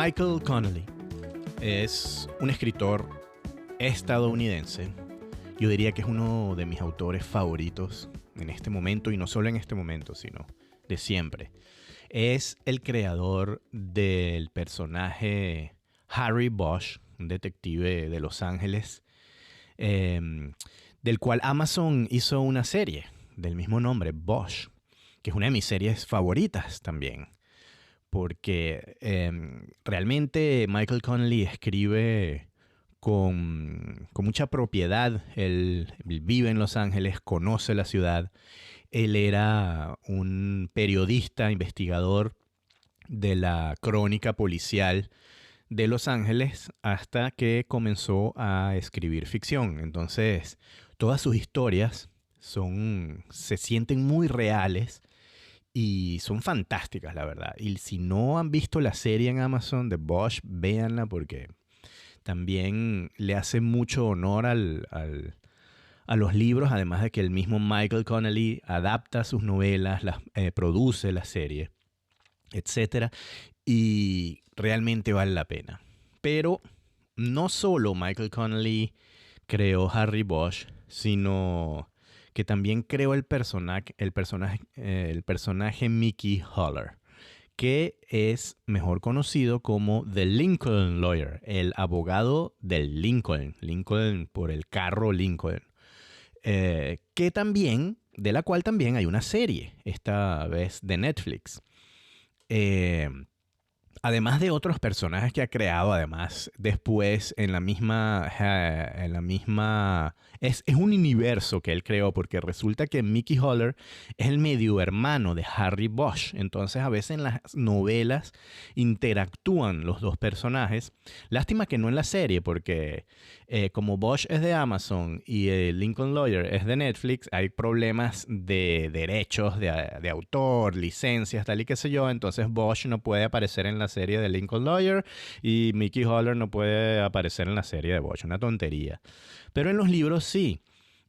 Michael Connelly es un escritor estadounidense. Yo diría que es uno de mis autores favoritos en este momento, y no solo en este momento, sino de siempre. Es el creador del personaje Harry Bosch, un detective de Los Ángeles, del cual Amazon hizo una serie del mismo nombre, Bosch, que es una de mis series favoritas también. Porque realmente Michael Connelly escribe con mucha propiedad. Él vive en Los Ángeles, conoce la ciudad. Él era un periodista, investigador de la crónica policial de Los Ángeles hasta que comenzó a escribir ficción. Entonces, todas sus historias se sienten muy reales y son fantásticas, la verdad. Y si no han visto la serie en Amazon de Bosch, véanla, porque también le hace mucho honor a los libros, además de que el mismo Michael Connelly adapta sus novelas, produce la serie, etc. Y realmente vale la pena. Pero no solo Michael Connelly creó Harry Bosch, sino que también creó el personaje Mickey Haller, que es mejor conocido como The Lincoln Lawyer, el abogado del Lincoln por el carro Lincoln, de la cual también hay una serie, esta vez de Netflix. Además de otros personajes que ha creado, además, después en la misma es un universo que él creó, porque resulta que Mickey Haller es el medio hermano de Harry Bosch. Entonces, a veces en las novelas interactúan los dos personajes. Lástima que no en la serie, porque como Bosch es de Amazon y el Lincoln Lawyer es de Netflix, hay problemas de derechos de autor, licencias, tal y qué sé yo. Entonces, Bosch no puede aparecer en la serie de Lincoln Lawyer y Mickey Haller no puede aparecer en la serie de Bosch. Una tontería. Pero en los libros sí.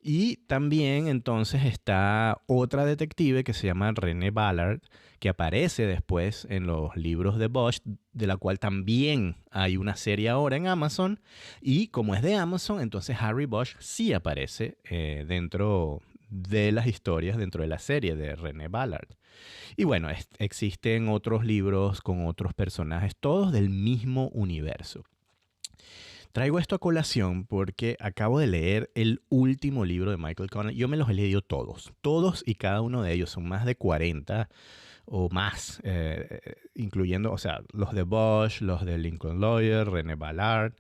Y también entonces está otra detective que se llama Renée Ballard, que aparece después en los libros de Bosch, de la cual también hay una serie ahora en Amazon. Y como es de Amazon, entonces Harry Bosch sí aparece dentro de las historias, dentro de la serie de Renée Ballard. Y bueno, existen otros libros con otros personajes, todos del mismo universo. Traigo esto a colación porque acabo de leer el último libro de Michael Connelly. Yo me los he leído todos y cada uno de ellos. Son más de 40 o más, incluyendo, o sea, los de Bosch, los de Lincoln Lawyer, Renée Ballard,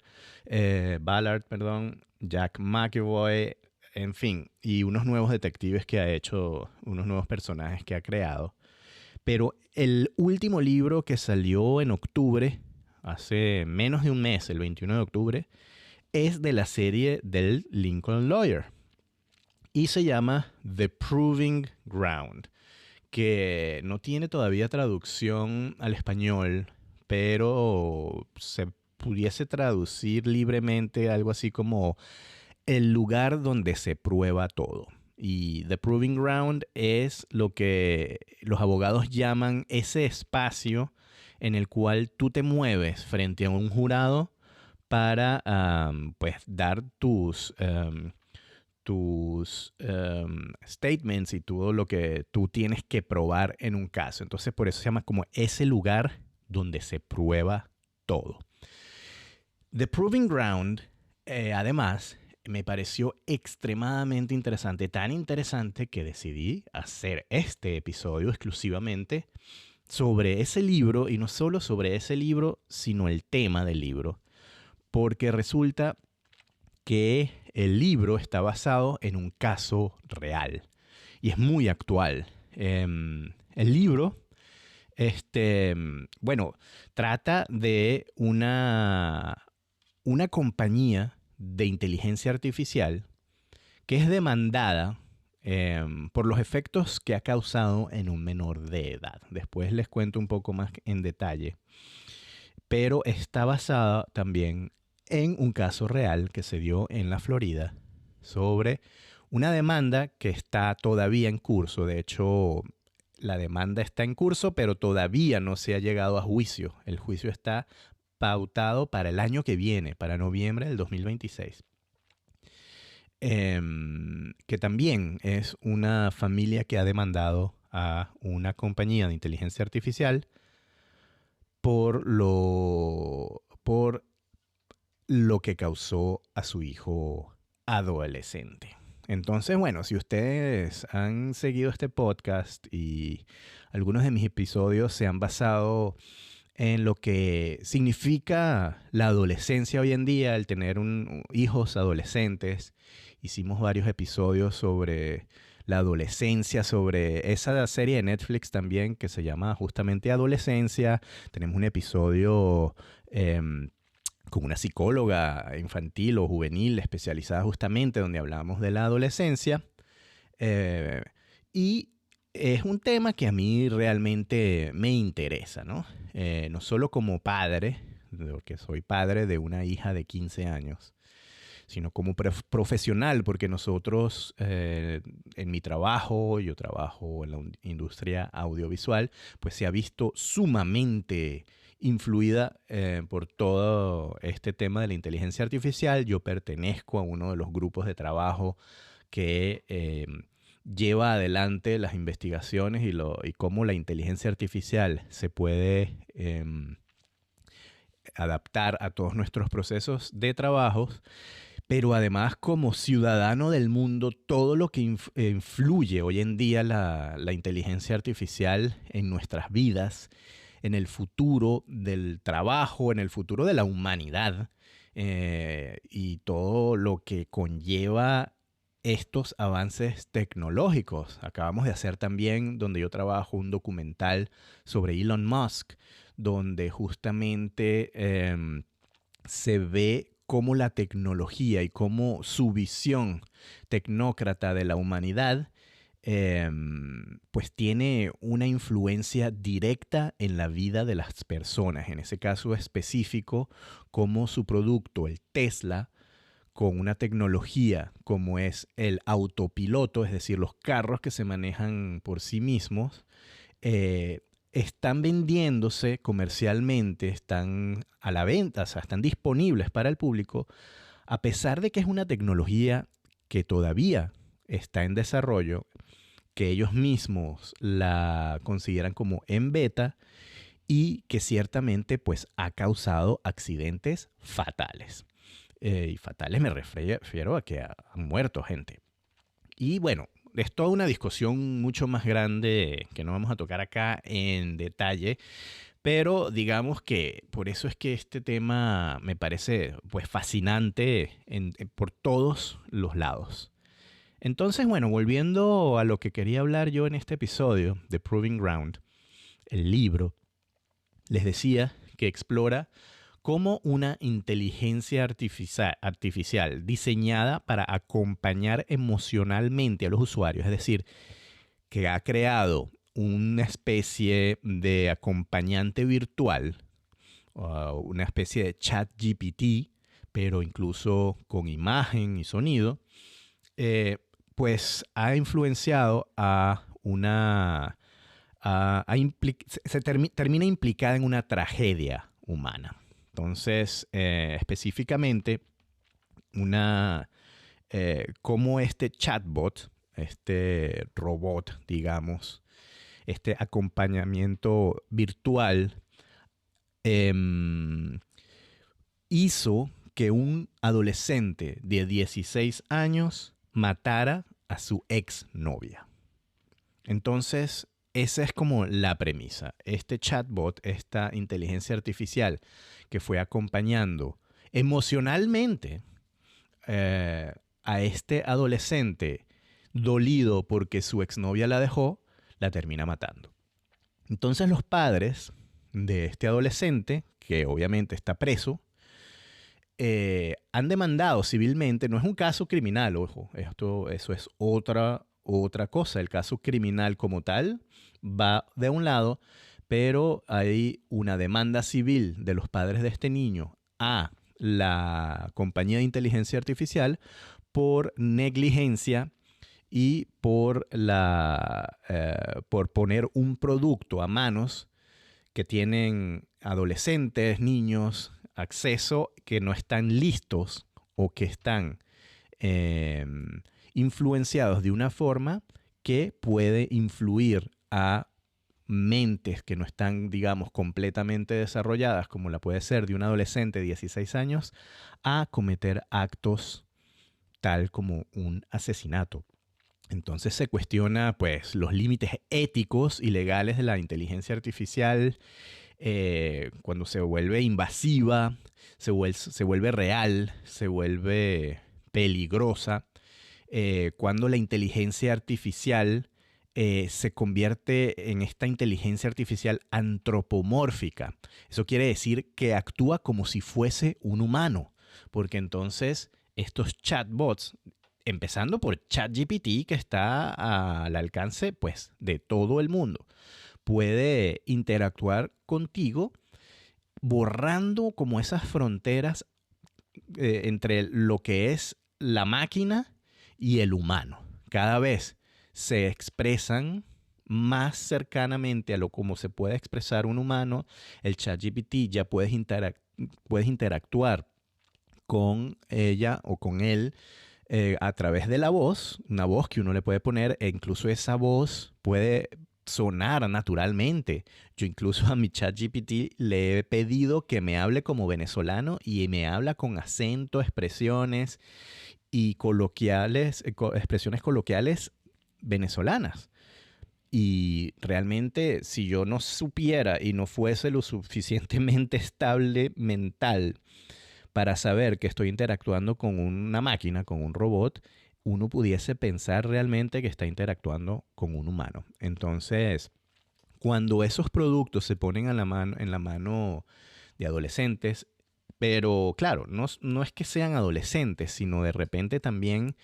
Jack McAvoy, en fin, y unos nuevos detectives que ha hecho, unos nuevos personajes que ha creado. Pero el último libro que salió en octubre, hace menos de un mes, el 21 de octubre, es de la serie del Lincoln Lawyer. Y se llama The Proving Ground, que no tiene todavía traducción al español, pero se pudiese traducir libremente algo así como el lugar donde se prueba todo. Y The Proving Ground es lo que los abogados llaman ese espacio en el cual tú te mueves frente a un jurado para pues dar tus statements y todo lo que tú tienes que probar en un caso. Entonces por eso se llama como ese lugar donde se prueba todo. The Proving Ground, además, me pareció extremadamente interesante, tan interesante que decidí hacer este episodio exclusivamente sobre ese libro, y no solo sobre ese libro, sino el tema del libro, porque resulta que el libro está basado en un caso real y es muy actual. El libro, trata de una compañía de inteligencia artificial que es demandada por los efectos que ha causado en un menor de edad. Después les cuento un poco más en detalle. Pero está basada también en un caso real que se dio en la Florida sobre una demanda que está todavía en curso. De hecho, la demanda está en curso, pero todavía no se ha llegado a juicio. El juicio está pautado para el año que viene, para noviembre del 2026. Que también es una familia que ha demandado a una compañía de inteligencia artificial por lo que causó a su hijo adolescente. Entonces, bueno, si ustedes han seguido este podcast y algunos de mis episodios se han basado en lo que significa la adolescencia hoy en día, el tener hijos adolescentes. Hicimos varios episodios sobre la adolescencia, sobre esa serie de Netflix también que se llama justamente Adolescencia. Tenemos un episodio con una psicóloga infantil o juvenil especializada justamente donde hablamos de la adolescencia. Y es un tema que a mí realmente me interesa, ¿no? No solo como padre, porque soy padre de una hija de 15 años, sino como profesional, porque nosotros, en mi trabajo, yo trabajo en la industria audiovisual, pues se ha visto sumamente influida por todo este tema de la inteligencia artificial. Yo pertenezco a uno de los grupos de trabajo que lleva adelante las investigaciones y cómo la inteligencia artificial se puede adaptar a todos nuestros procesos de trabajo, pero además como ciudadano del mundo, todo lo que influye hoy en día la inteligencia artificial en nuestras vidas, en el futuro del trabajo, en el futuro de la humanidad, y todo lo que conlleva estos avances tecnológicos. Acabamos de hacer también, donde yo trabajo, un documental sobre Elon Musk, donde justamente se ve cómo la tecnología y cómo su visión tecnócrata de la humanidad pues tiene una influencia directa en la vida de las personas. En ese caso específico, como su producto, el Tesla, con una tecnología como es el autopiloto, es decir, los carros que se manejan por sí mismos, están vendiéndose comercialmente, están a la venta, o sea, están disponibles para el público, a pesar de que es una tecnología que todavía está en desarrollo, que ellos mismos la consideran como en beta y que ciertamente pues ha causado accidentes fatales. Y fatales me refiero a que han muerto gente. Y bueno, es toda una discusión mucho más grande que no vamos a tocar acá en detalle, pero digamos que por eso es que este tema me parece pues fascinante por todos los lados. Entonces, bueno, volviendo a lo que quería hablar yo en este episodio de Proving Ground, el libro, les decía que explora cómo una inteligencia artificial diseñada para acompañar emocionalmente a los usuarios, es decir, que ha creado una especie de acompañante virtual, una especie de chat GPT, pero incluso con imagen y sonido, pues ha influenciado a una... termina implicada en una tragedia humana. Entonces, específicamente, cómo este chatbot, este robot, digamos, este acompañamiento virtual, hizo que un adolescente de 16 años matara a su exnovia. Entonces, esa es como la premisa. Este chatbot, esta inteligencia artificial que fue acompañando emocionalmente a este adolescente dolido porque su exnovia la dejó, la termina matando. Entonces los padres de este adolescente, que obviamente está preso, han demandado civilmente. No es un caso criminal, ojo, eso es otra cosa. El caso criminal como tal va de un lado, pero hay una demanda civil de los padres de este niño a la compañía de inteligencia artificial por negligencia y por poner un producto a manos que tienen adolescentes, niños acceso que no están listos o que están eh, influenciados de una forma que puede influir a mentes que no están, digamos, completamente desarrolladas, como la puede ser de un adolescente de 16 años, a cometer actos tal como un asesinato. Entonces se cuestiona, pues, los límites éticos y legales de la inteligencia artificial cuando se vuelve invasiva, se vuelve real, se vuelve peligrosa, cuando la inteligencia artificial se convierte en esta inteligencia artificial antropomórfica. Eso quiere decir que actúa como si fuese un humano, porque entonces estos chatbots, empezando por ChatGPT, que está al alcance pues, de todo el mundo, puede interactuar contigo borrando como esas fronteras entre lo que es la máquina y el humano. Cada vez se expresan más cercanamente a lo como se puede expresar un humano. El ChatGPT ya puedes interactuar con ella o con él a través de la voz, una voz que uno le puede poner, e incluso esa voz puede sonar naturalmente. Yo incluso a mi ChatGPT le he pedido que me hable como venezolano y me habla con acento, expresiones y coloquiales, expresiones coloquiales venezolanas. Y realmente, si yo no supiera y no fuese lo suficientemente estable mental para saber que estoy interactuando con una máquina, con un robot, uno pudiese pensar realmente que está interactuando con un humano. Entonces, cuando esos productos se ponen en la mano de adolescentes, pero claro, no es que sean adolescentes, sino de repente también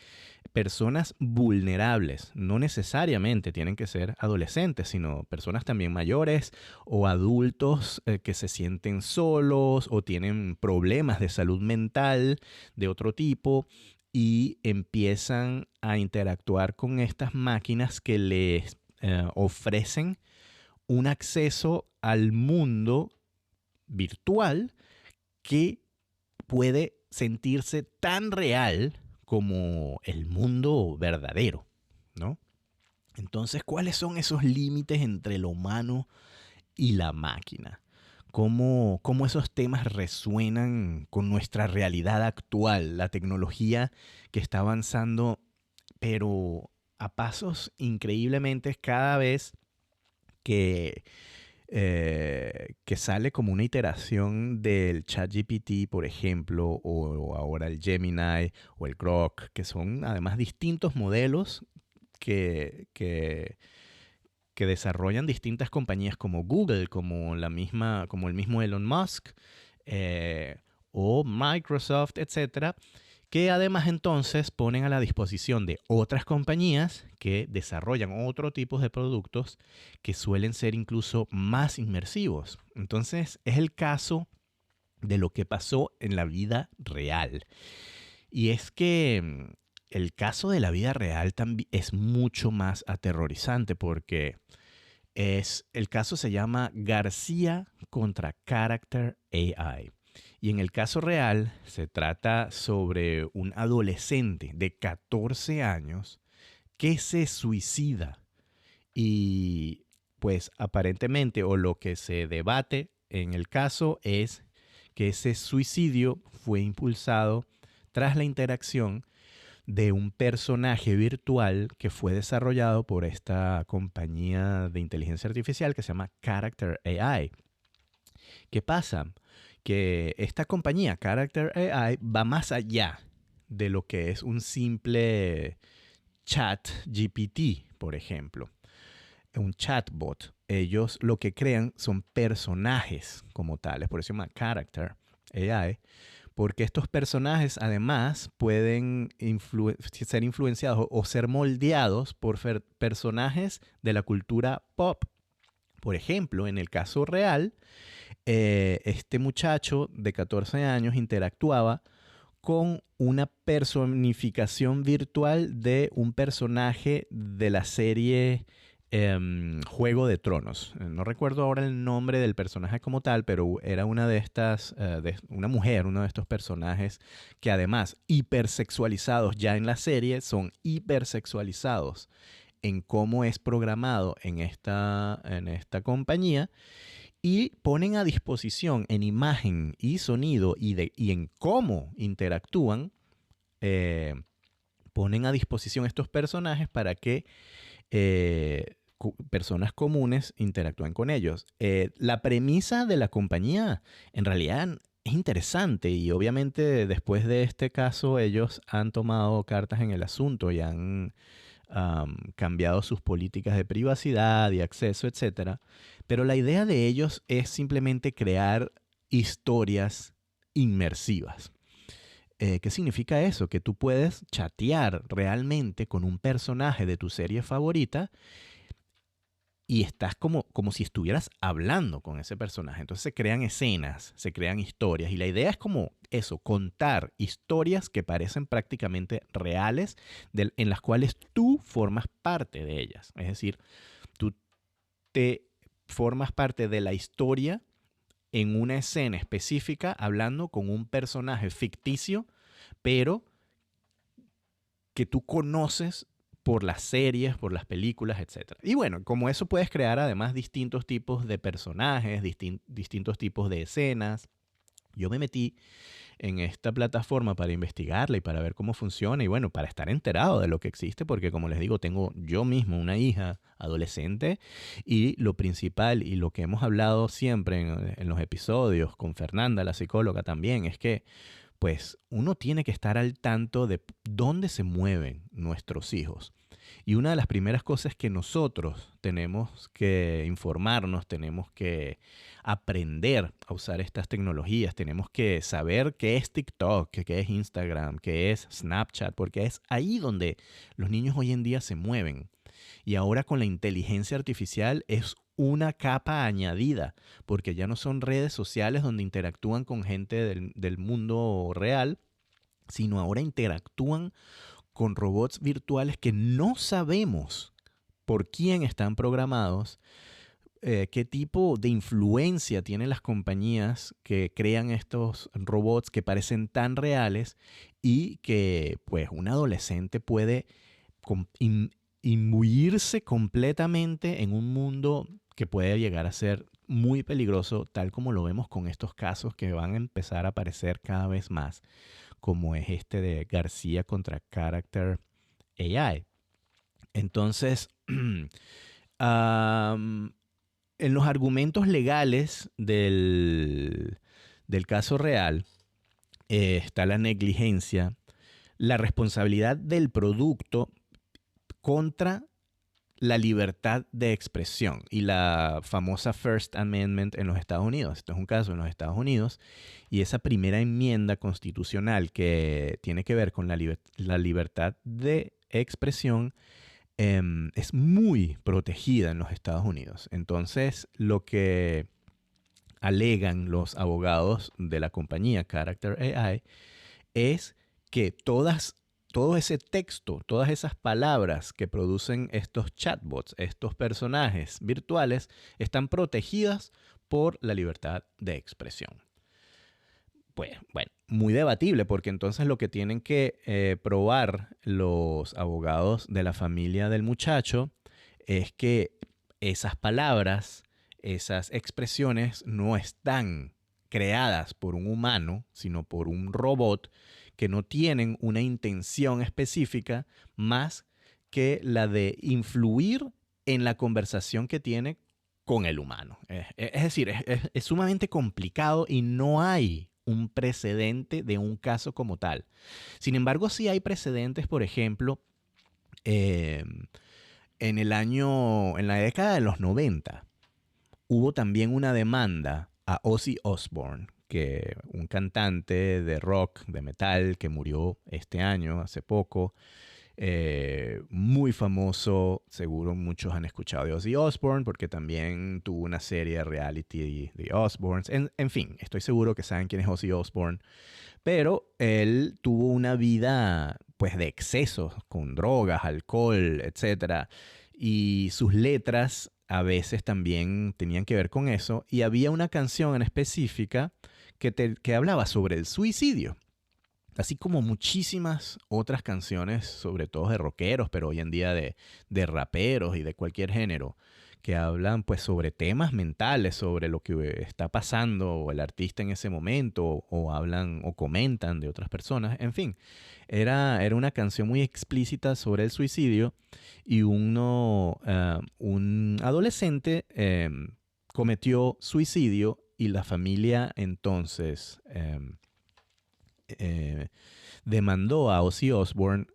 personas vulnerables. No necesariamente tienen que ser adolescentes, sino personas también mayores o adultos que se sienten solos o tienen problemas de salud mental de otro tipo y empiezan a interactuar con estas máquinas que les ofrecen un acceso al mundo virtual que puede sentirse tan real como el mundo verdadero, ¿no? Entonces, ¿cuáles son esos límites entre lo humano y la máquina? ¿Cómo esos temas resuenan con nuestra realidad actual? La tecnología que está avanzando, pero a pasos increíblemente cada vez que que sale como una iteración del ChatGPT, por ejemplo, o ahora el Gemini o el Grok, que son además distintos modelos que desarrollan distintas compañías como Google, como el mismo Elon Musk, eh, o Microsoft, etcétera, que además entonces ponen a la disposición de otras compañías que desarrollan otro tipo de productos que suelen ser incluso más inmersivos. Entonces es el caso de lo que pasó en la vida real. Y es que el caso de la vida real también es mucho más aterrorizante porque el caso se llama García contra Character AI. Y en el caso real se trata sobre un adolescente de 14 años que se suicida. Y pues aparentemente, o lo que se debate en el caso es que ese suicidio fue impulsado tras la interacción de un personaje virtual que fue desarrollado por esta compañía de inteligencia artificial que se llama Character AI. ¿Qué pasa? Que esta compañía, Character AI, va más allá de lo que es un simple chat GPT, por ejemplo. Un chatbot. Ellos lo que crean son personajes como tales, por eso se llama Character AI, porque estos personajes además pueden ser influenciados o ser moldeados por personajes de la cultura pop. Por ejemplo, en el caso real, este muchacho de 14 años interactuaba con una personificación virtual de un personaje de la serie Juego de Tronos. No recuerdo ahora el nombre del personaje como tal, pero era una de estas, una mujer, uno de estos personajes que además hipersexualizados ya en la serie, son hipersexualizados en cómo es programado en esta compañía y ponen a disposición en imagen y sonido y en cómo interactúan, eh, ponen a disposición estos personajes para que personas comunes interactúen con ellos. La premisa de la compañía en realidad es interesante y obviamente después de este caso ellos han tomado cartas en el asunto y han cambiado sus políticas de privacidad y acceso, etcétera. Pero la idea de ellos es simplemente crear historias inmersivas. ¿Qué significa eso? Que tú puedes chatear realmente con un personaje de tu serie favorita y estás como si estuvieras hablando con ese personaje. Entonces se crean escenas, se crean historias. Y la idea es como eso, contar historias que parecen prácticamente reales, en las cuales tú formas parte de ellas. Es decir, tú te formas parte de la historia en una escena específica hablando con un personaje ficticio, pero que tú conoces por las series, por las películas, etc. Y bueno, como eso puedes crear además distintos tipos de personajes, distintos tipos de escenas. Yo me metí en esta plataforma para investigarla y para ver cómo funciona y bueno, para estar enterado de lo que existe, porque como les digo, tengo yo mismo una hija adolescente y lo principal y lo que hemos hablado siempre en los episodios con Fernanda, la psicóloga también, es que pues uno tiene que estar al tanto de dónde se mueven nuestros hijos. Y una de las primeras cosas que nosotros tenemos que informarnos, tenemos que aprender a usar estas tecnologías, tenemos que saber qué es TikTok, qué es Instagram, qué es Snapchat, porque es ahí donde los niños hoy en día se mueven. Y ahora con la inteligencia artificial es una capa añadida, porque ya no son redes sociales donde interactúan con gente del mundo real, sino ahora interactúan con robots virtuales que no sabemos por quién están programados, qué tipo de influencia tienen las compañías que crean estos robots que parecen tan reales y que pues un adolescente puede imbuirse completamente en un mundo que puede llegar a ser muy peligroso, tal como lo vemos con estos casos que van a empezar a aparecer cada vez más, como es este de García contra Character AI. Entonces, en los argumentos legales del caso real está la negligencia, la responsabilidad del producto contra la libertad de expresión y la famosa First Amendment en los Estados Unidos. Esto es un caso en los Estados Unidos y esa primera enmienda constitucional que tiene que ver con la libertad de expresión es muy protegida en los Estados Unidos. Entonces, lo que alegan los abogados de la compañía Character AI es que todo ese texto, todas esas palabras que producen estos chatbots, estos personajes virtuales, están protegidas por la libertad de expresión. Pues bueno, muy debatible, porque entonces lo que tienen que probar los abogados de la familia del muchacho es que esas palabras, esas expresiones no están creadas por un humano, sino por un robot que no tienen una intención específica más que la de influir en la conversación que tiene con el humano. Es decir, es sumamente complicado y no hay un precedente de un caso como tal. Sin embargo, sí hay precedentes, por ejemplo, en la década de los 90, hubo también una demanda a Ozzy Osbourne, que un cantante de rock, de metal, que murió este año, hace poco, muy famoso, seguro muchos han escuchado de Ozzy Osbourne, porque también tuvo una serie de reality de Osbournes. En fin, estoy seguro que saben quién es Ozzy Osbourne, pero él tuvo una vida pues de excesos, con drogas, alcohol, etcétera, y sus letras a veces también tenían que ver con eso. Y había una canción en específica que hablaba sobre el suicidio. Así como muchísimas otras canciones, sobre todo de rockeros, pero hoy en día de raperos y de cualquier género, que hablan pues sobre temas mentales, sobre lo que está pasando el artista en ese momento, o hablan o comentan de otras personas. En fin, era una canción muy explícita sobre el suicidio y un adolescente cometió suicidio y la familia entonces demandó a Ozzy Osbourne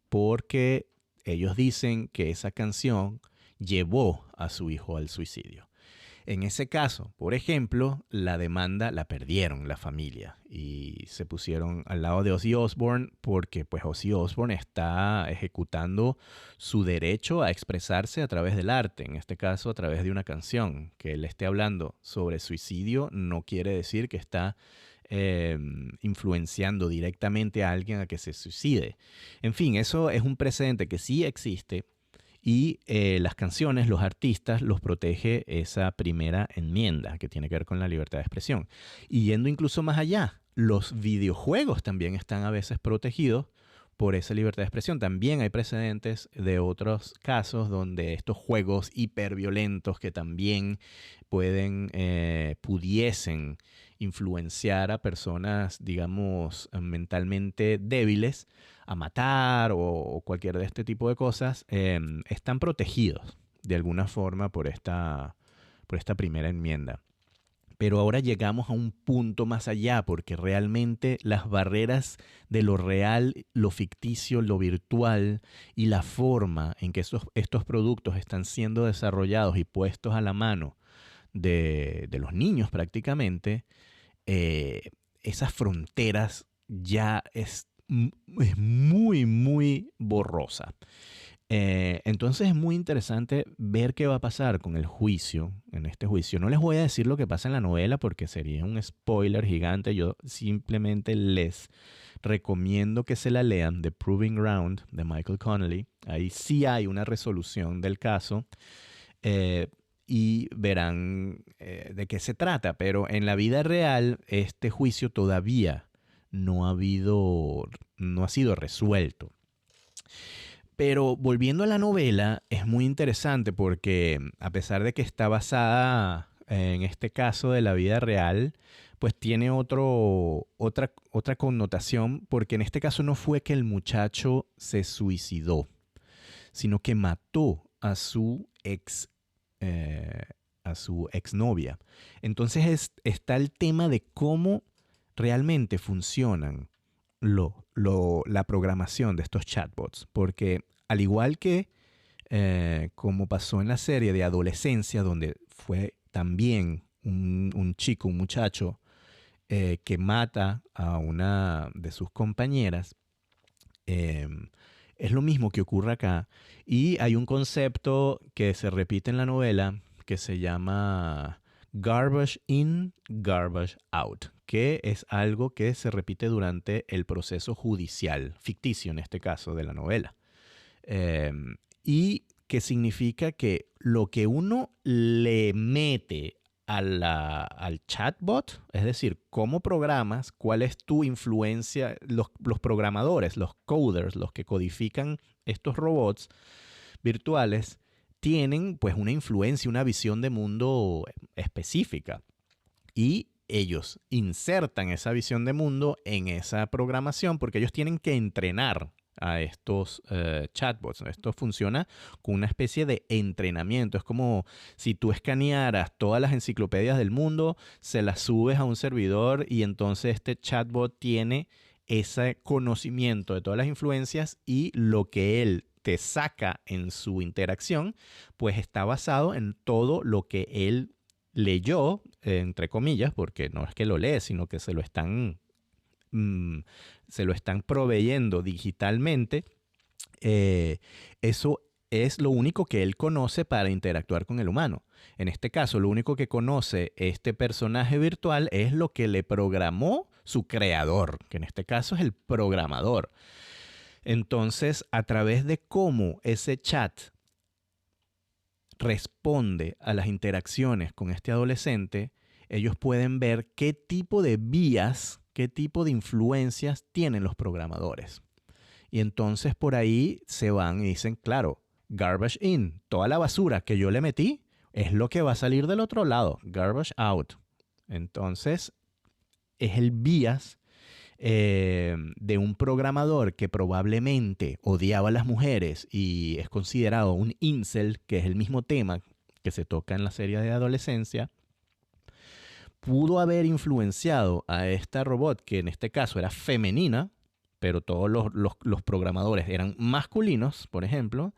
porque ellos dicen que esa canción llevó a su hijo al suicidio. En ese caso, por ejemplo, la demanda la perdieron la familia y se pusieron al lado de Ozzy Osbourne porque pues Ozzy Osbourne está ejecutando su derecho a expresarse a través del arte, en este caso a través de una canción. Que él esté hablando sobre suicidio no quiere decir que está influenciando directamente a alguien a que se suicide. En fin, eso es un precedente que sí existe y las canciones, los artistas, los protege esa primera enmienda que tiene que ver con la libertad de expresión. Y yendo incluso más allá, los videojuegos también están a veces protegidos por esa libertad de expresión. También hay precedentes de otros casos donde estos juegos hiperviolentos que también pudiesen influenciar a personas, digamos, mentalmente débiles a matar o cualquier de este tipo de cosas, están protegidos de alguna forma por esta primera enmienda. Pero ahora llegamos a un punto más allá, porque realmente las barreras de lo real, lo ficticio, lo virtual y la forma en que estos productos están siendo desarrollados y puestos a la mano de los niños prácticamente, esas fronteras ya es muy, muy borrosa. Entonces es muy interesante ver qué va a pasar con el juicio, en este juicio. No les voy a decir lo que pasa en la novela porque sería un spoiler gigante. Yo simplemente les recomiendo que se la lean, The Proving Ground, de Michael Connelly. Ahí sí hay una resolución del caso y verán de qué se trata. Pero en la vida real, este juicio todavía no ha sido resuelto. Pero volviendo a la novela, es muy interesante porque a pesar de que está basada en este caso de la vida real, pues tiene otra connotación, porque en este caso no fue que el muchacho se suicidó, sino que mató a su exnovia. Entonces está el tema de cómo realmente funcionan la programación de estos chatbots, porque al igual que como pasó en la serie de Adolescencia, donde fue también un chico, un muchacho que mata a una de sus compañeras, es lo mismo que ocurre acá. Y hay un concepto que se repite en la novela que se llama garbage in, garbage out, que es algo que se repite durante el proceso judicial, ficticio en este caso de la novela. Y que significa que lo que uno le mete al chatbot, es decir, cómo programas, cuál es tu influencia, los programadores, los coders, los que codifican estos robots virtuales, tienen pues una influencia, una visión de mundo específica. Y ellos insertan esa visión de mundo en esa programación porque ellos tienen que entrenar a estos chatbots. Esto funciona con una especie de entrenamiento. Es como si tú escanearas todas las enciclopedias del mundo, se las subes a un servidor y entonces este chatbot tiene ese conocimiento de todas las influencias y lo que él te saca en su interacción, pues está basado en todo lo que él leyó, entre comillas, porque no es que lo lee, sino que se lo están proveyendo digitalmente. Eso es lo único que él conoce para interactuar con el humano. En este caso, lo único que conoce este personaje virtual es lo que le programó su creador, que en este caso es el programador. Entonces, a través de cómo ese chat responde a las interacciones con este adolescente, ellos pueden ver qué tipo de vías, qué tipo de influencias tienen los programadores. Y entonces por ahí se van y dicen, claro, garbage in, toda la basura que yo le metí es lo que va a salir del otro lado, garbage out. Entonces es el bias de un programador que probablemente odiaba a las mujeres y es considerado un incel, que es el mismo tema que se toca en la serie de adolescencia, pudo haber influenciado a esta robot, que en este caso era femenina, pero todos los programadores eran masculinos, por ejemplo.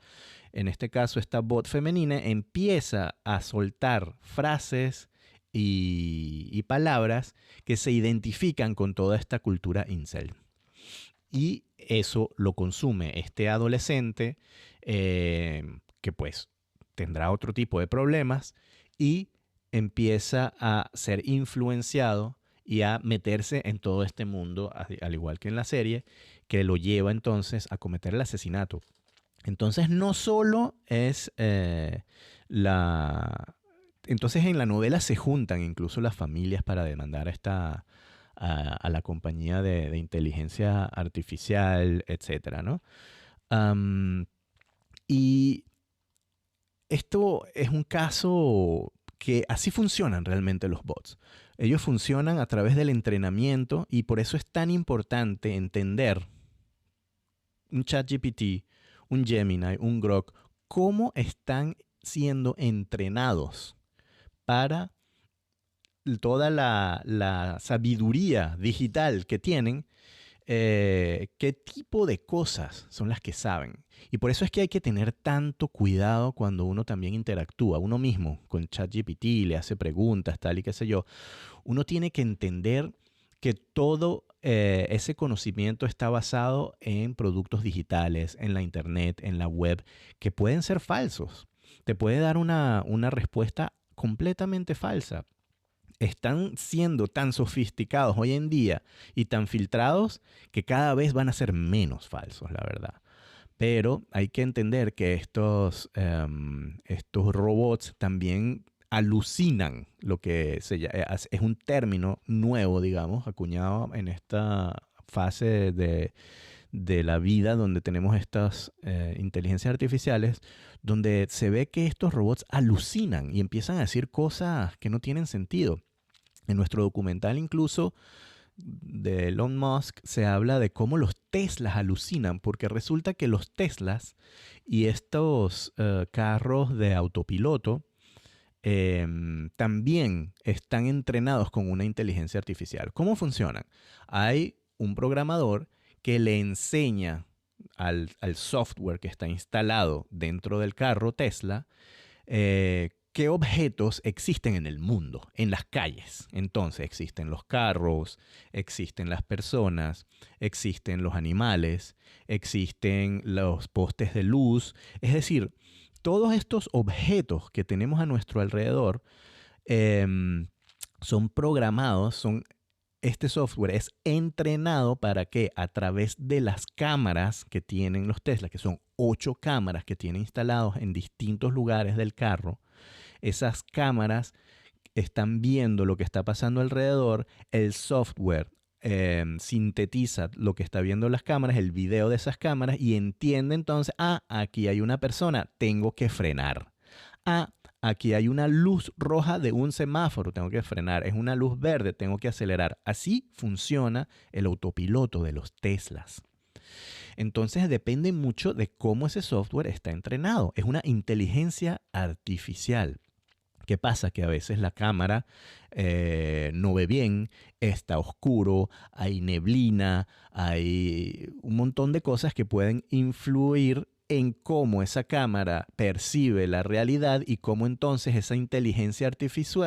En este caso, esta bot femenina empieza a soltar frases y palabras que se identifican con toda esta cultura incel. Y eso lo consume este adolescente que pues tendrá otro tipo de problemas y empieza a ser influenciado y a meterse en todo este mundo, al igual que en la serie, que lo lleva entonces a cometer el asesinato. Entonces no solo es Entonces en la novela se juntan incluso las familias para demandar a la compañía de inteligencia artificial, etcétera, ¿no? Y esto es un caso que así funcionan realmente los bots. Ellos funcionan a través del entrenamiento y por eso es tan importante entender un ChatGPT, un Gemini, un Grok, cómo están siendo entrenados para toda la sabiduría digital que tienen, qué tipo de cosas son las que saben. Y por eso es que hay que tener tanto cuidado cuando uno también interactúa, uno mismo con ChatGPT, le hace preguntas, tal y qué sé yo. Uno tiene que entender que todo ese conocimiento está basado en productos digitales, en la internet, en la web, que pueden ser falsos. Te puede dar una respuesta completamente falsa. Están siendo tan sofisticados hoy en día y tan filtrados que cada vez van a ser menos falsos, la verdad. Pero hay que entender que estos robots también alucinan, lo que es un término nuevo, digamos, acuñado en esta fase de la vida donde tenemos estas inteligencias artificiales, donde se ve que estos robots alucinan y empiezan a decir cosas que no tienen sentido. En nuestro documental incluso de Elon Musk se habla de cómo los Teslas alucinan, porque resulta que los Teslas y estos carros de autopiloto también están entrenados con una inteligencia artificial. ¿Cómo funcionan? Hay un programador que le enseña al software que está instalado dentro del carro Tesla qué objetos existen en el mundo, en las calles. Entonces existen los carros, existen las personas, existen los animales, existen los postes de luz. Es decir, todos estos objetos que tenemos a nuestro alrededor son programados, este software es entrenado para que a través de las cámaras que tienen los Tesla, que son 8 cámaras que tienen instalados en distintos lugares del carro, esas cámaras están viendo lo que está pasando alrededor, el software sintetiza lo que está viendo las cámaras, el video de esas cámaras y entiende entonces, aquí hay una persona, tengo que frenar. Aquí hay una luz roja de un semáforo, tengo que frenar. Es una luz verde, tengo que acelerar. Así funciona el autopiloto de los Teslas. Entonces depende mucho de cómo ese software está entrenado. Es una inteligencia artificial. ¿Qué pasa? Que a veces la cámara no ve bien, está oscuro, hay neblina, hay un montón de cosas que pueden influir en cómo esa cámara percibe la realidad y cómo entonces esa inteligencia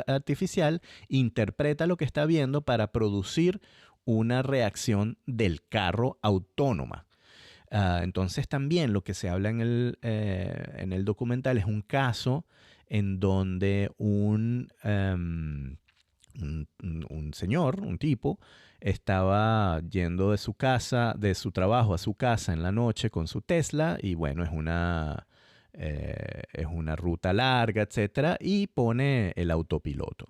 artificial interpreta lo que está viendo para producir una reacción del carro autónoma. Entonces también lo que se habla en el documental es un caso en donde un señor, un tipo, estaba yendo de su casa, de su trabajo a su casa en la noche con su Tesla y bueno, Es una ruta larga, etcétera, y pone el autopiloto.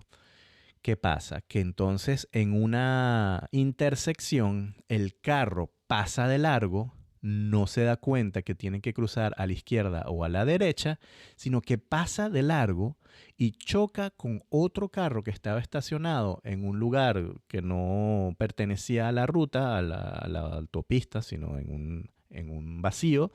¿Qué pasa? Que entonces en una intersección el carro pasa de largo, no se da cuenta que tiene que cruzar a la izquierda o a la derecha, sino que pasa de largo y choca con otro carro que estaba estacionado en un lugar que no pertenecía a la ruta, a la autopista, sino en un vacío,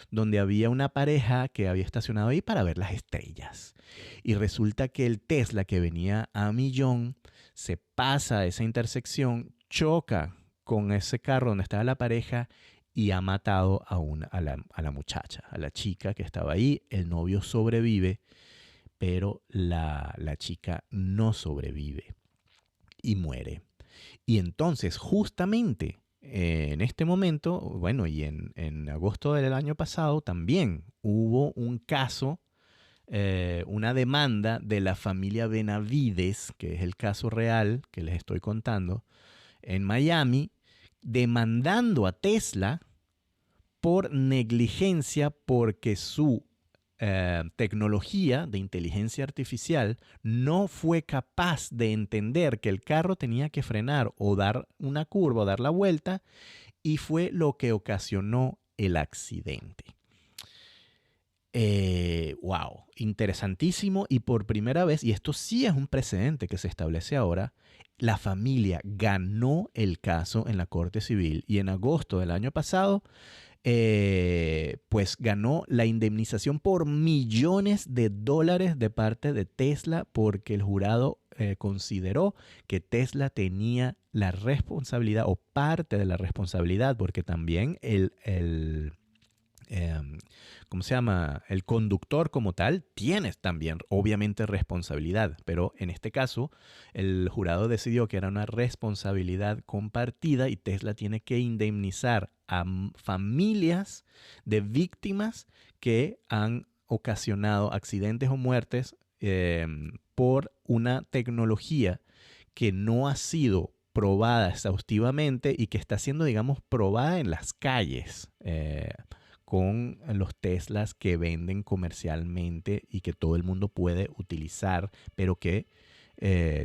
donde había una pareja que había estacionado ahí para ver las estrellas. Y resulta que el Tesla que venía a millón se pasa a esa intersección, choca con ese carro donde estaba la pareja y ha matado a la muchacha, a la chica que estaba ahí. El novio sobrevive, pero la chica no sobrevive y muere. Y entonces, justamente en este momento, bueno, y en agosto del año pasado también hubo un caso, una demanda de la familia Benavides, que es el caso real que les estoy contando, en Miami, demandando a Tesla por negligencia porque su tecnología de inteligencia artificial no fue capaz de entender que el carro tenía que frenar o dar una curva o dar la vuelta, y fue lo que ocasionó el accidente. Wow, interesantísimo, y por primera vez, y esto sí es un precedente que se establece ahora, la familia ganó el caso en la Corte Civil y en agosto del año pasado pues ganó la indemnización por millones de dólares de parte de Tesla, porque el jurado consideró que Tesla tenía la responsabilidad o parte de la responsabilidad, porque también ¿cómo se llama? El conductor como tal tiene también obviamente responsabilidad, pero en este caso el jurado decidió que era una responsabilidad compartida y Tesla tiene que indemnizar a familias de víctimas que han ocasionado accidentes o muertes por una tecnología que no ha sido probada exhaustivamente y que está siendo, digamos, probada en las calles. Con los Teslas que venden comercialmente y que todo el mundo puede utilizar, pero que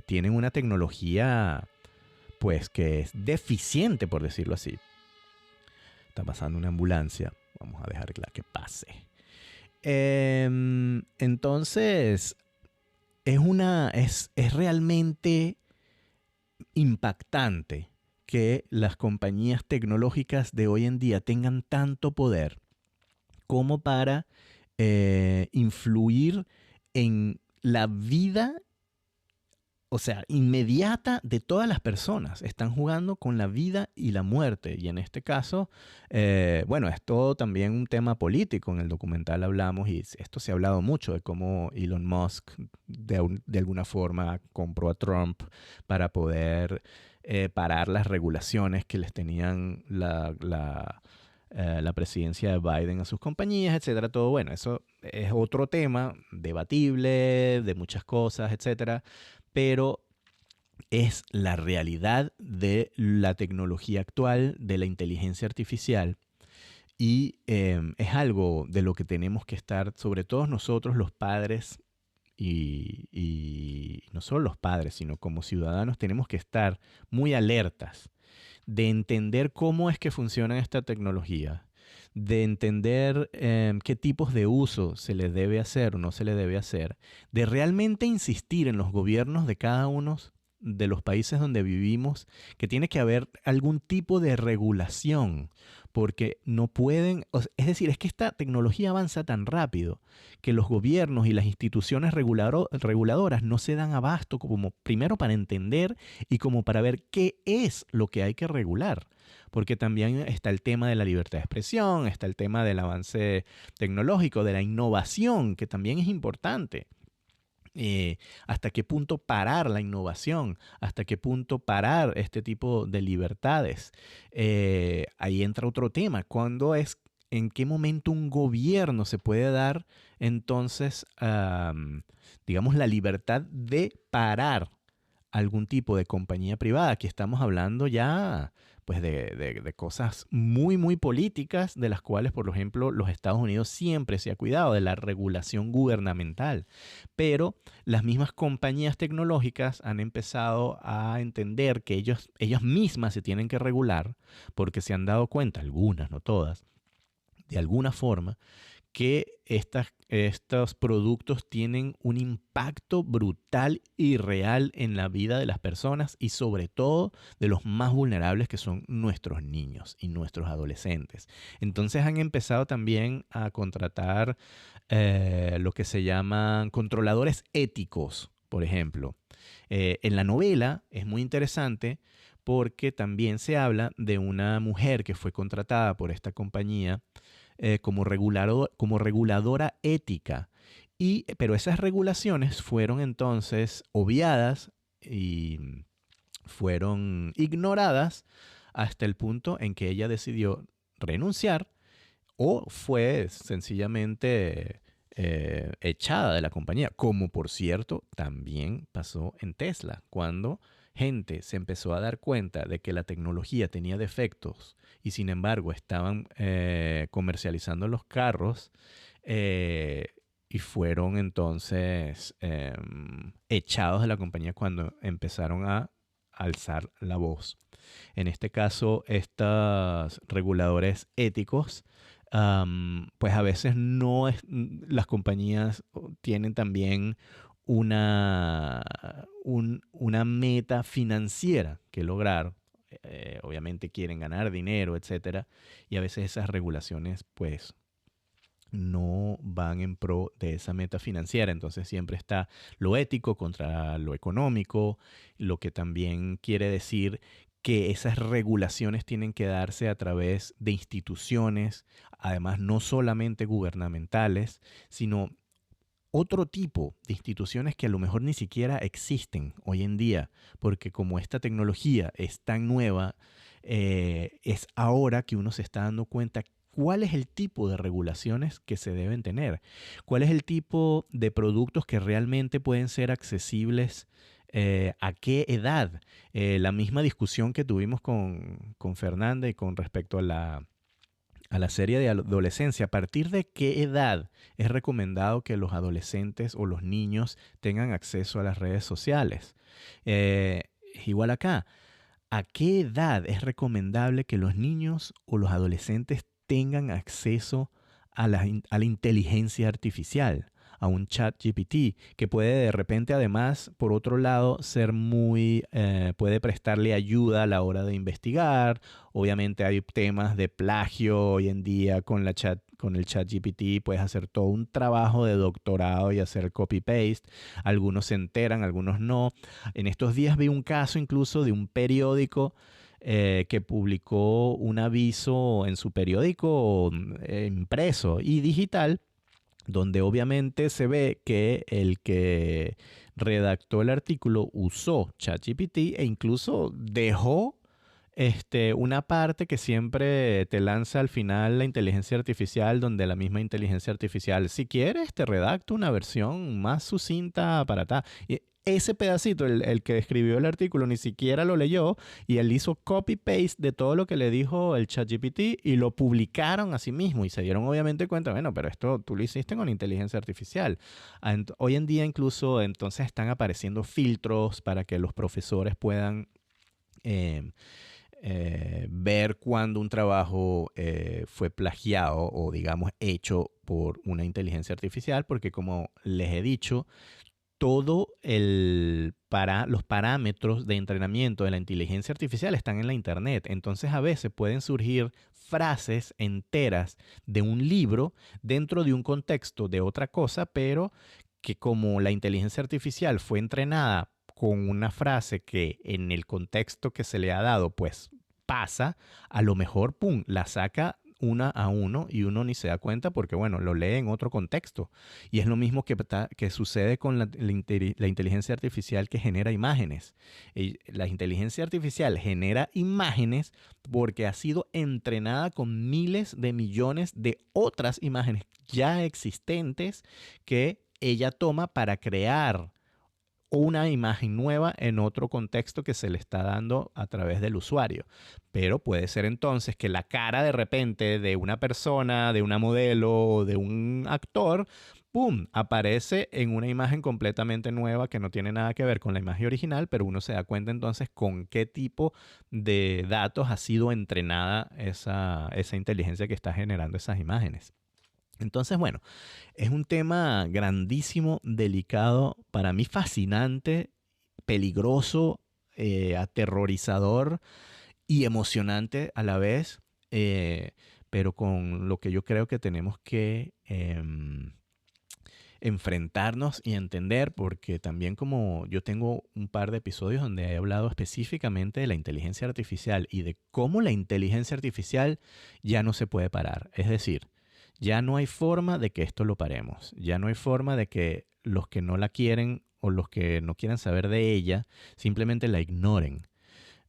tienen una tecnología pues que es deficiente, por decirlo así. Está pasando una ambulancia, vamos a dejarla que pase. Entonces, es realmente impactante que las compañías tecnológicas de hoy en día tengan tanto poder como para influir en la vida, o sea, inmediata de todas las personas. Están jugando con la vida y la muerte. Y en este caso, bueno, es todo también un tema político. En el documental hablamos, y esto se ha hablado mucho, de cómo Elon Musk de alguna forma compró a Trump para poder parar las regulaciones que les tenían la presidencia de Biden a sus compañías, etcétera. Todo bueno, eso es otro tema debatible de muchas cosas, etcétera, pero es la realidad de la tecnología actual, de la inteligencia artificial, y es algo de lo que tenemos que estar, sobre todo nosotros los padres, y no solo los padres, sino como ciudadanos tenemos que estar muy alertas de entender cómo es que funciona esta tecnología, de entender qué tipos de uso se le debe hacer o no se le debe hacer, de realmente insistir en los gobiernos de cada uno de los países donde vivimos, que tiene que haber algún tipo de regulación, porque no pueden, es decir, es que esta tecnología avanza tan rápido que los gobiernos y las instituciones reguladoras no se dan abasto como primero para entender y como para ver qué es lo que hay que regular. Porque también está el tema de la libertad de expresión, está el tema del avance tecnológico, de la innovación, que también es importante. Hasta qué punto parar la innovación, hasta qué punto parar este tipo de libertades. Ahí entra otro tema, en qué momento un gobierno se puede dar entonces, digamos, la libertad de parar algún tipo de compañía privada. Aquí estamos hablando ya pues de cosas muy, muy políticas, de las cuales, por ejemplo, los Estados Unidos siempre se ha cuidado de la regulación gubernamental. Pero las mismas compañías tecnológicas han empezado a entender que ellas mismas se tienen que regular porque se han dado cuenta, algunas, no todas, de alguna forma, que estos productos tienen un impacto brutal y real en la vida de las personas y sobre todo de los más vulnerables que son nuestros niños y nuestros adolescentes. Entonces han empezado también a contratar lo que se llaman controladores éticos, por ejemplo. En la novela es muy interesante porque también se habla de una mujer que fue contratada por esta compañía como reguladora ética. Pero esas regulaciones fueron entonces obviadas y fueron ignoradas hasta el punto en que ella decidió renunciar o fue sencillamente echada de la compañía, como por cierto también pasó en Tesla, cuando gente se empezó a dar cuenta de que la tecnología tenía defectos y sin embargo estaban comercializando los carros y fueron entonces echados de la compañía cuando empezaron a alzar la voz. En este caso, estos reguladores éticos, pues a veces no es, las compañías tienen también una meta financiera que lograr. Obviamente quieren ganar dinero, etcétera, y a veces esas regulaciones, pues, no van en pro de esa meta financiera. Entonces siempre está lo ético contra lo económico, lo que también quiere decir que esas regulaciones tienen que darse a través de instituciones, además no solamente gubernamentales, sino otro tipo de instituciones que a lo mejor ni siquiera existen hoy en día, porque como esta tecnología es tan nueva, es ahora que uno se está dando cuenta cuál es el tipo de regulaciones que se deben tener, cuál es el tipo de productos que realmente pueden ser accesibles, a qué edad. La misma discusión que tuvimos con Fernanda y con respecto a la serie de adolescencia, ¿a partir de qué edad es recomendado que los adolescentes o los niños tengan acceso a las redes sociales? Eh, Igual acá, ¿a qué edad es recomendable que los niños o los adolescentes tengan acceso a la inteligencia artificial, a un chat GPT, que puede de repente además, por otro lado, ser puede prestarle ayuda a la hora de investigar? Obviamente hay temas de plagio hoy en día con el chat GPT, puedes hacer todo un trabajo de doctorado y hacer copy-paste. Algunos se enteran, algunos no. En estos días vi un caso incluso de un periódico que publicó un aviso en su periódico impreso y digital, donde obviamente se ve que el que redactó el artículo usó ChatGPT e incluso dejó una parte que siempre te lanza al final la inteligencia artificial, donde la misma inteligencia artificial, si quieres, te redacta una versión más sucinta para tal. Y ese pedacito, el que escribió el artículo, ni siquiera lo leyó y él hizo copy-paste de todo lo que le dijo el ChatGPT y lo publicaron a sí mismo y se dieron obviamente cuenta, bueno, pero esto tú lo hiciste con inteligencia artificial. Hoy en día incluso entonces están apareciendo filtros para que los profesores puedan eh, ver cuando un trabajo fue plagiado o digamos hecho por una inteligencia artificial, porque como les he dicho, los parámetros de entrenamiento de la inteligencia artificial están en la internet. Entonces a veces pueden surgir frases enteras de un libro dentro de un contexto de otra cosa, pero que como la inteligencia artificial fue entrenada con una frase que en el contexto que se le ha dado, pues pasa, a lo mejor, pum, la saca una a uno y uno ni se da cuenta porque, bueno, lo lee en otro contexto. Y es lo mismo que sucede con la inteligencia artificial que genera imágenes. La inteligencia artificial genera imágenes porque ha sido entrenada con miles de millones de otras imágenes ya existentes que ella toma para crear o una imagen nueva en otro contexto que se le está dando a través del usuario. Pero puede ser entonces que la cara de repente de una persona, de una modelo, de un actor, ¡pum!, aparece en una imagen completamente nueva que no tiene nada que ver con la imagen original, pero uno se da cuenta entonces con qué tipo de datos ha sido entrenada esa inteligencia que está generando esas imágenes. Entonces, bueno, es un tema grandísimo, delicado, para mí fascinante, peligroso, aterrorizador y emocionante a la vez, eh, pero con lo que yo creo que tenemos que enfrentarnos y entender, porque también como yo tengo un par de episodios donde he hablado específicamente de la inteligencia artificial y de cómo la inteligencia artificial ya no se puede parar. Es decir, ya no hay forma de que esto lo paremos. Ya no hay forma de que los que no la quieren o los que no quieran saber de ella simplemente la ignoren.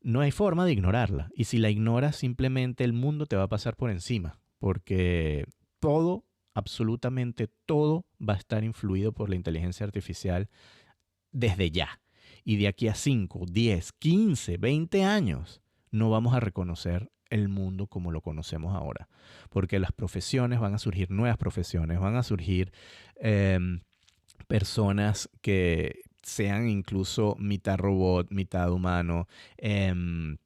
No hay forma de ignorarla. Y si la ignoras, simplemente el mundo te va a pasar por encima. Porque todo, absolutamente todo, va a estar influido por la inteligencia artificial desde ya. Y de aquí a 5, 10, 15, 20 años, no vamos a reconocer el mundo como lo conocemos ahora. Porque las profesiones, van a surgir nuevas profesiones, van a surgir eh, personas que sean incluso mitad robot, mitad humano. El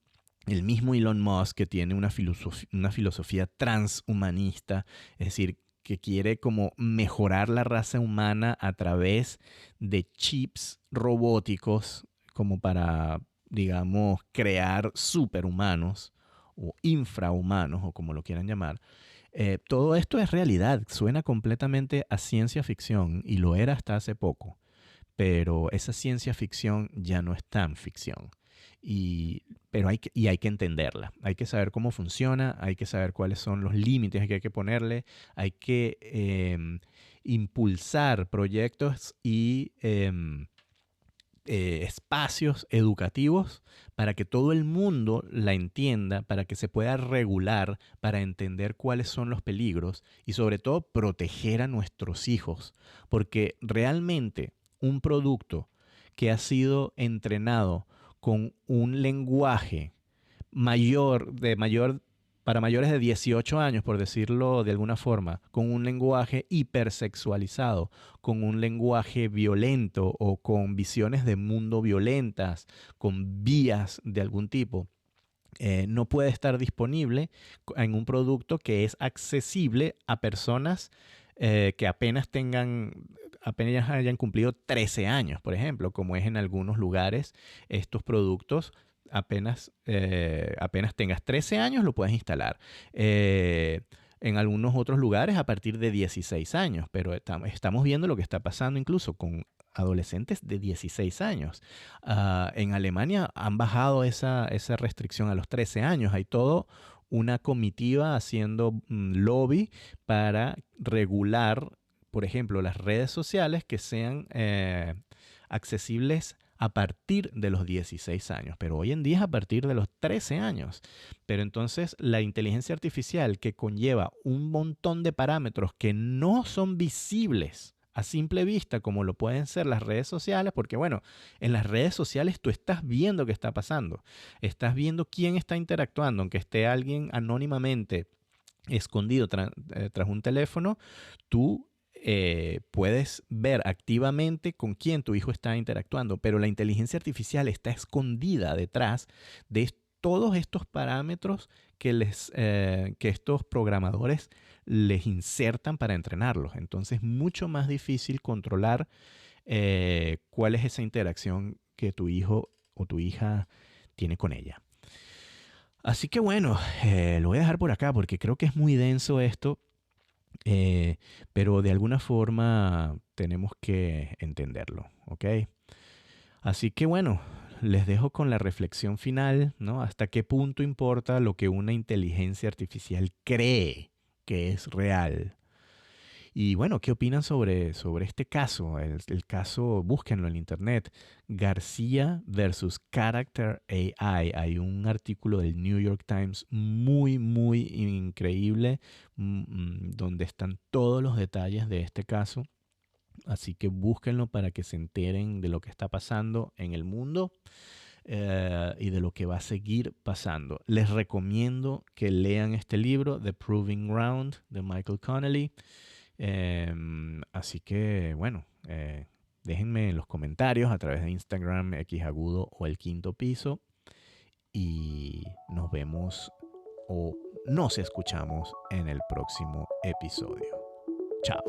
mismo Elon Musk, que tiene una filosofía transhumanista, es decir, que quiere como mejorar la raza humana a través de chips robóticos, como para, digamos, crear superhumanos o infrahumanos, o como lo quieran llamar. Todo esto es realidad, suena completamente a ciencia ficción y lo era hasta hace poco, pero esa ciencia ficción ya no es tan ficción. Pero hay que entenderla, hay que saber cómo funciona, hay que saber cuáles son los límites que hay que ponerle, hay que impulsar proyectos y espacios educativos para que todo el mundo la entienda, para que se pueda regular, para entender cuáles son los peligros y sobre todo proteger a nuestros hijos, porque realmente un producto que ha sido entrenado con un lenguaje mayor para mayores de 18 años, por decirlo de alguna forma, con un lenguaje hipersexualizado, con un lenguaje violento o con visiones de mundo violentas, con vías de algún tipo, no puede estar disponible en un producto que es accesible a personas que apenas hayan cumplido 13 años, por ejemplo, como es en algunos lugares. Estos productos apenas tengas 13 años lo puedes instalar. En algunos otros lugares a partir de 16 años, pero estamos viendo lo que está pasando incluso con adolescentes de 16 años. En Alemania han bajado esa restricción a los 13 años. Hay todo una comitiva haciendo lobby para regular, por ejemplo, las redes sociales que sean accesibles a partir de los 16 años, pero hoy en día es a partir de los 13 años. Pero entonces la inteligencia artificial, que conlleva un montón de parámetros que no son visibles a simple vista como lo pueden ser las redes sociales, porque bueno, en las redes sociales tú estás viendo qué está pasando, estás viendo quién está interactuando, aunque esté alguien anónimamente escondido tras un teléfono, tú puedes ver activamente con quién tu hijo está interactuando, pero la inteligencia artificial está escondida detrás de todos estos parámetros que estos programadores les insertan para entrenarlos. Entonces es mucho más difícil controlar cuál es esa interacción que tu hijo o tu hija tiene con ella. Así que bueno, lo voy a dejar por acá porque creo que es muy denso esto, pero de alguna forma tenemos que entenderlo, ¿ok? Así que bueno, les dejo con la reflexión final, ¿no? ¿Hasta qué punto importa lo que una inteligencia artificial cree que es real? Y bueno, ¿qué opinan sobre este caso? El caso, búsquenlo en internet, García versus Character AI. Hay un artículo del New York Times muy, muy increíble, donde están todos los detalles de este caso. así que búsquenlo para que se enteren de lo que está pasando en el mundo y de lo que va a seguir pasando. Les recomiendo que lean este libro, The Proving Ground, de Michael Connelly. Así que, bueno, déjenme en los comentarios a través de Instagram, Xagudo o El Quinto Piso. Y nos vemos o nos escuchamos en el próximo episodio. Chao.